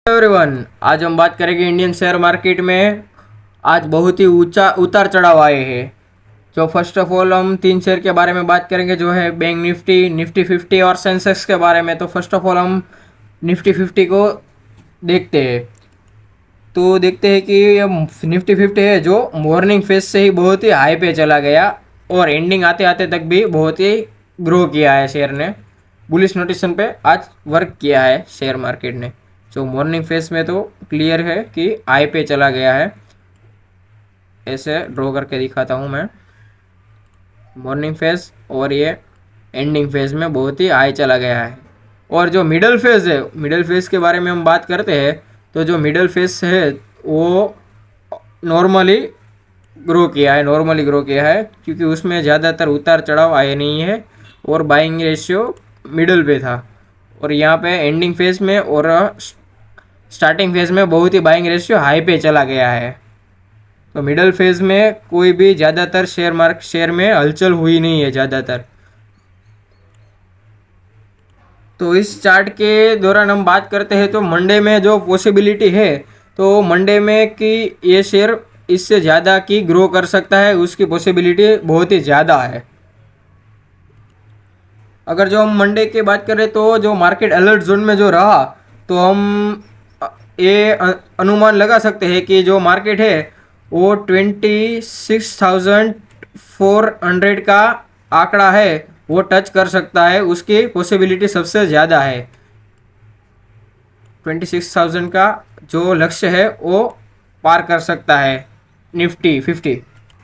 Everyone, आज हम बात करेंगे इंडियन शेयर मार्केट में। आज बहुत ही ऊंचा उतार चढ़ाव आए हैं। जो फर्स्ट ऑफ ऑल हम तीन शेयर के बारे में बात करेंगे, जो है बैंक निफ्टी, निफ्टी 50 और सेंसेक्स के बारे में। तो फर्स्ट ऑफ ऑल हम निफ्टी 50 को देखते हैं। तो देखते हैं कि ये निफ्टी 50 है जो मॉर्निंग फेज से ही बहुत ही हाई पे चला गया और एंडिंग आते आते तक भी बहुत ही ग्रो किया है शेयर ने। बुलिश नोटेशन पे आज वर्क किया है शेयर मार्केट ने। जो मॉर्निंग फेज में तो क्लियर है कि हाई पे चला गया है। ऐसे ड्रॉ करके दिखाता हूँ मैं। मॉर्निंग फेज और ये एंडिंग फेज में बहुत ही हाई चला गया है। और जो मिडल फेज है, मिडल फेज के बारे में हम बात करते हैं तो जो मिडल फेज है वो नॉर्मली ग्रो किया है क्योंकि उसमें ज़्यादातर उतार चढ़ाव आए नहीं है और बाइंग रेशियो मिडल पे था। और यहाँ पे एंडिंग फेज में और स्टार्टिंग फेज में बहुत ही बाइंग रेशियो हाई पे चला गया है। तो मिडल फेज में कोई भी ज़्यादातर शेयर में हलचल हुई नहीं है ज़्यादातर। तो इस चार्ट के दौरान हम बात करते हैं तो मंडे में जो पॉसिबिलिटी है, तो मंडे में कि ये शेयर इससे ज़्यादा की ग्रो कर सकता है, उसकी पॉसिबिलिटी बहुत ही ज़्यादा है। अगर जो हम मंडे की बात करें तो जो मार्केट अलर्ट जोन में जो रहा, तो हम ये अनुमान लगा सकते हैं कि जो मार्केट है वो 26,400 का आंकड़ा है वो टच कर सकता है। उसकी पॉसिबिलिटी सबसे ज़्यादा है। 26,000 का जो लक्ष्य है वो पार कर सकता है निफ्टी 50।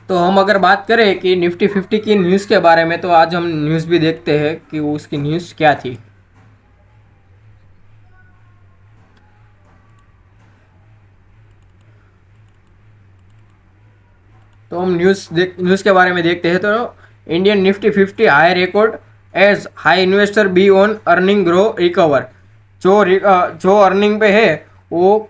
तो हम अगर बात करें कि निफ्टी 50 की न्यूज़ के बारे में, तो आज हम न्यूज़ भी देखते हैं कि उसकी न्यूज़ क्या थी। तो हम न्यूज़ के बारे में देखते हैं। तो Indian Nifty 50 high record as high investor be on earning grow recover. जो अर्निंग पे है वो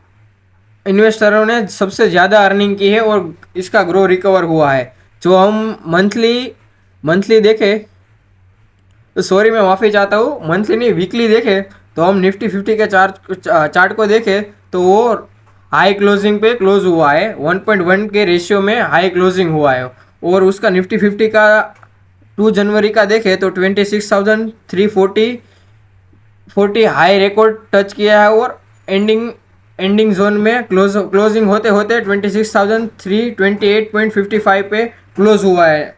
इन्वेस्टरों ने सबसे ज़्यादा अर्निंग की है और इसका ग्रो रिकवर हुआ है। जो हम मंथली देखें, तो सॉरी मैं माफ़ी चाहता हूँ, मंथली नहीं वीकली देखें तो हम निफ्टी 50 के चार्ट को देखें तो वो हाई क्लोजिंग पे क्लोज हुआ है। 1.1 के रेशियो में हाई क्लोजिंग हुआ है। और उसका निफ्टी 50 का 2 जनवरी का देखें तो 26,340 हाई रिकॉर्ड टच किया है और एंडिंग जोन में क्लोजिंग होते होते 26,328.55 पे क्लोज हुआ है।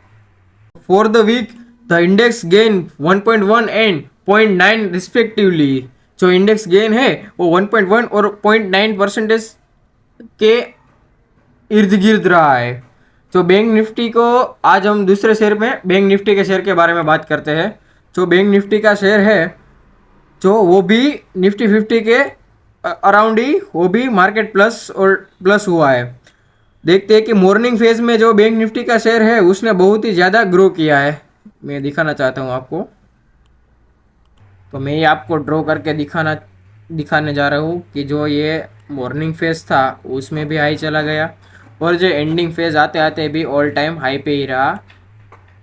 For the week the index gain 1.1 and 0.9 respectively. जो इंडेक्स गेन है वो 1.1 और 0.9% के इर्द गिर्द रहा है। जो बैंक निफ्टी को आज हम दूसरे शेयर में बैंक निफ्टी के शेयर के बारे में बात करते हैं। जो बैंक निफ्टी का शेयर है जो वो भी निफ्टी 50 के अराउंड ही वो भी मार्केट प्लस हुआ है। देखते हैं कि मॉर्निंग फेज में जो बैंक निफ्टी का शेयर है उसने बहुत ही ज़्यादा ग्रो किया है। मैं दिखाना चाहता हूँ आपको। तो मैं ये आपको ड्रॉ करके दिखाने जा रहा हूँ कि जो ये मॉर्निंग फेज था उसमें भी हाई चला गया और जो एंडिंग फेज आते आते भी ऑल टाइम हाई पे ही रहा।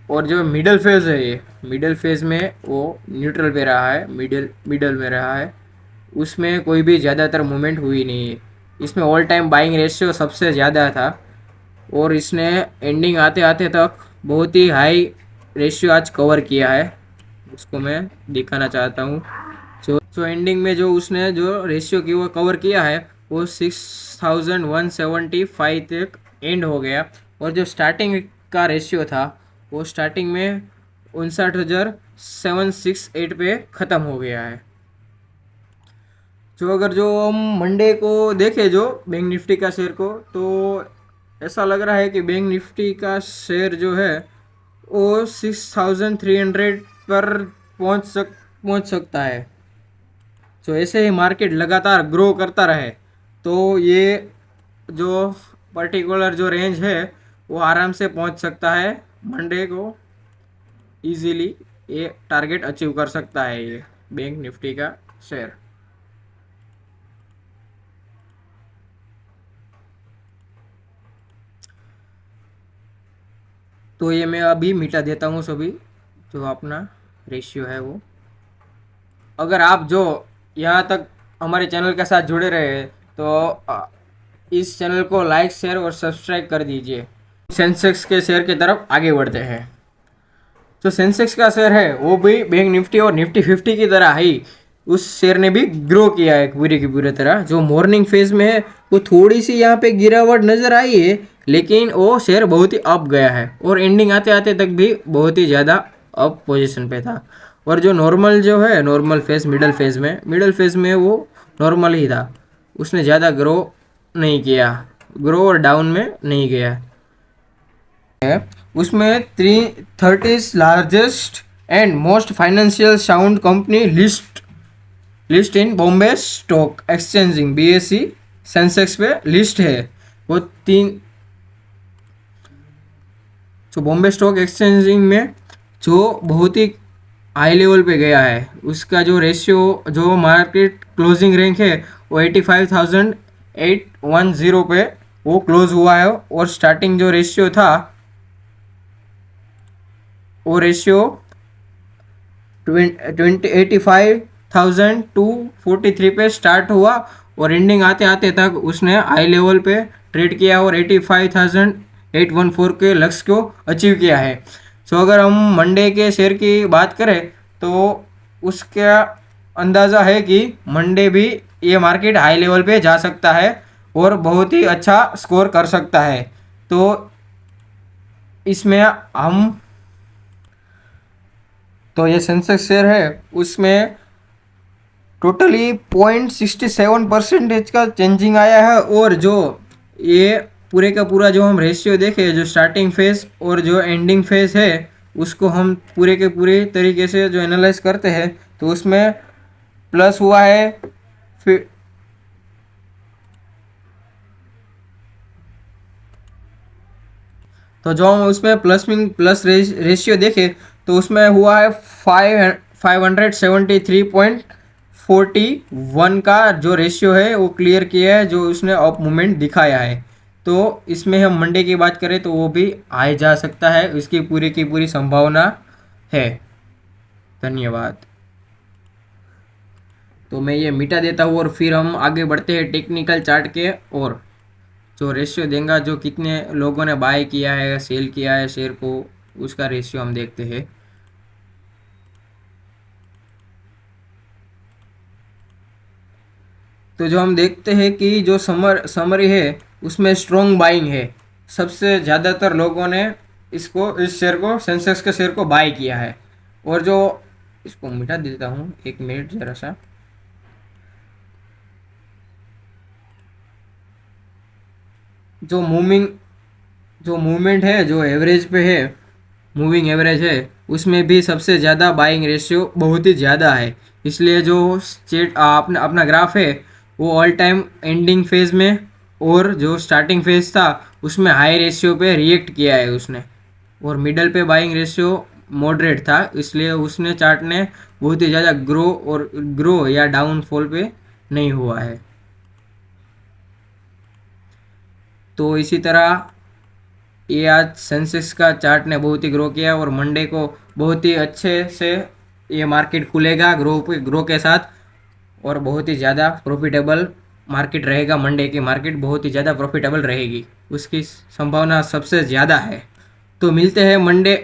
और जो मिडल फेज है, ये मिडल फेज में वो न्यूट्रल पे रहा है, मिडल में रहा है। उसमें कोई भी ज़्यादातर मूवमेंट हुई नहीं है। इसमें ऑल टाइम बाइंग रेशियो सबसे ज़्यादा था और इसने एंडिंग आते आते तक बहुत ही हाई रेशियो आज कवर किया है। उसको मैं दिखाना चाहता हूँ। जो एंडिंग में जो उसने जो रेशियो की वो कवर किया है वो 6,175 तक एंड हो गया। और जो स्टार्टिंग का रेशियो था वो स्टार्टिंग में 59,768 पे ख़त्म हो गया है। अगर जो हम मंडे को देखें जो बैंक निफ्टी का शेयर को, तो ऐसा लग रहा है कि बैंक निफ्टी का शेयर जो है वो 6,300 पर पहुंच सकता है। जो ऐसे ही मार्केट लगातार ग्रो करता रहे तो ये जो पर्टिकुलर जो रेंज है वो आराम से पहुंच सकता है। मंडे को इजीली ये टारगेट अचीव कर सकता है ये बैंक निफ्टी का शेयर। तो ये मैं अभी मिटा देता हूँ सभी जो अपना रेशियो है वो। अगर आप जो यहाँ तक हमारे चैनल के साथ जुड़े रहे तो इस चैनल को लाइक, शेयर और सब्सक्राइब कर दीजिए। सेंसेक्स के शेयर की तरफ आगे बढ़ते हैं। जो सेंसेक्स का शेयर है वो भी बैंक निफ्टी और निफ्टी 50 की तरह ही उस शेयर ने भी ग्रो किया है पूरी की पूरी तरह। जो मॉर्निंग फेज में है वो थोड़ी सी यहाँ पे गिरावट नजर आई है, लेकिन वो शेयर बहुत ही अप गया है और एंडिंग आते आते तक भी बहुत ही ज़्यादा अप पोजीशन पे था। और जो नॉर्मल जो है नॉर्मल फेज मिडल फेज में वो नॉर्मल ही था, उसने ज़्यादा ग्रो नहीं किया, ग्रो और डाउन में नहीं गया है। उसमें 30 largest and most financial sound company list in Bombay stock exchanging BSE Sensex पे लिस्ट है। वो तीन जो बॉम्बे स्टॉक एक्सचेंजिंग में जो बहुत ही हाई लेवल पे गया है, उसका जो रेशियो जो मार्केट क्लोजिंग रैंक है वो 85,810 पे वो क्लोज हुआ है। और स्टार्टिंग जो रेशियो था वो रेशियो 85,243 पे स्टार्ट हुआ और एंडिंग आते आते तक उसने हाई लेवल पे ट्रेड किया और 85,814 के लक्ष्य को अचीव किया है। तो अगर हम मंडे के शेयर की बात करें तो उसका अंदाज़ा है कि मंडे भी ये मार्केट हाई लेवल पे जा सकता है और बहुत ही अच्छा स्कोर कर सकता है। तो इसमें हम तो ये सेंसेक्स शेयर है उसमें टोटली 0.67% का चेंजिंग आया है। और जो ये पूरे का पूरा जो हम रेशियो देखें, जो स्टार्टिंग फेज और जो एंडिंग फेज है उसको हम पूरे के पूरे तरीके से जो एनालाइज करते हैं तो उसमें प्लस हुआ है। फिर तो जो हम उसमें प्लस रेशियो देखें तो उसमें हुआ है 573.41 का जो रेशियो है वो क्लियर किया है, जो उसने अप मूवमेंट दिखाया है। तो इसमें हम मंडे की बात करें तो वो भी आ जा सकता है, इसकी पूरी की पूरी संभावना है। धन्यवाद। तो मैं ये मिटा देता हूँ और फिर हम आगे बढ़ते हैं टेक्निकल चार्ट के। और जो रेशियो देगा जो कितने लोगों ने बाय किया है सेल किया है शेयर को, उसका रेशियो हम देखते हैं। तो जो हम देखते हैं कि जो समरी है उसमें स्ट्रॉन्ग बाइंग है, सबसे ज़्यादातर लोगों ने इस शेयर को सेंसेक्स के शेयर को बाय किया है। और जो इसको मिटा देता हूँ, एक मिनट ज़रा सा। जो मूवमेंट है जो एवरेज पे है, मूविंग एवरेज है, उसमें भी सबसे ज़्यादा बाइंग रेशियो बहुत ही ज़्यादा है। इसलिए जो चेट अपना ग्राफ है वो ऑल टाइम एंडिंग फेज में और जो स्टार्टिंग फेज था उसमें हाई रेशियो पे रिएक्ट किया है उसने। और मिडल पे बाइंग रेशियो मॉडरेट था, इसलिए उसने चार्ट ने बहुत ही ज़्यादा ग्रो या डाउनफॉल पे नहीं हुआ है। तो इसी तरह ये आज सेंसेक्स का चार्ट ने बहुत ही ग्रो किया और मंडे को बहुत ही अच्छे से ये मार्केट खुलेगा ग्रो के साथ और बहुत ही ज़्यादा प्रॉफिटेबल मार्केट रहेगा। मंडे की मार्केट बहुत ही ज़्यादा प्रॉफिटेबल रहेगी, उसकी संभावना सबसे ज़्यादा है। तो मिलते हैं मंडे।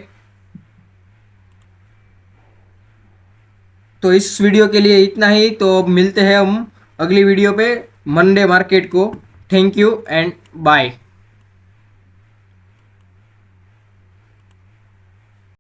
तो इस वीडियो के लिए इतना ही। तो अब मिलते हैं हम अगली वीडियो पे मंडे मार्केट को। Thank you and bye.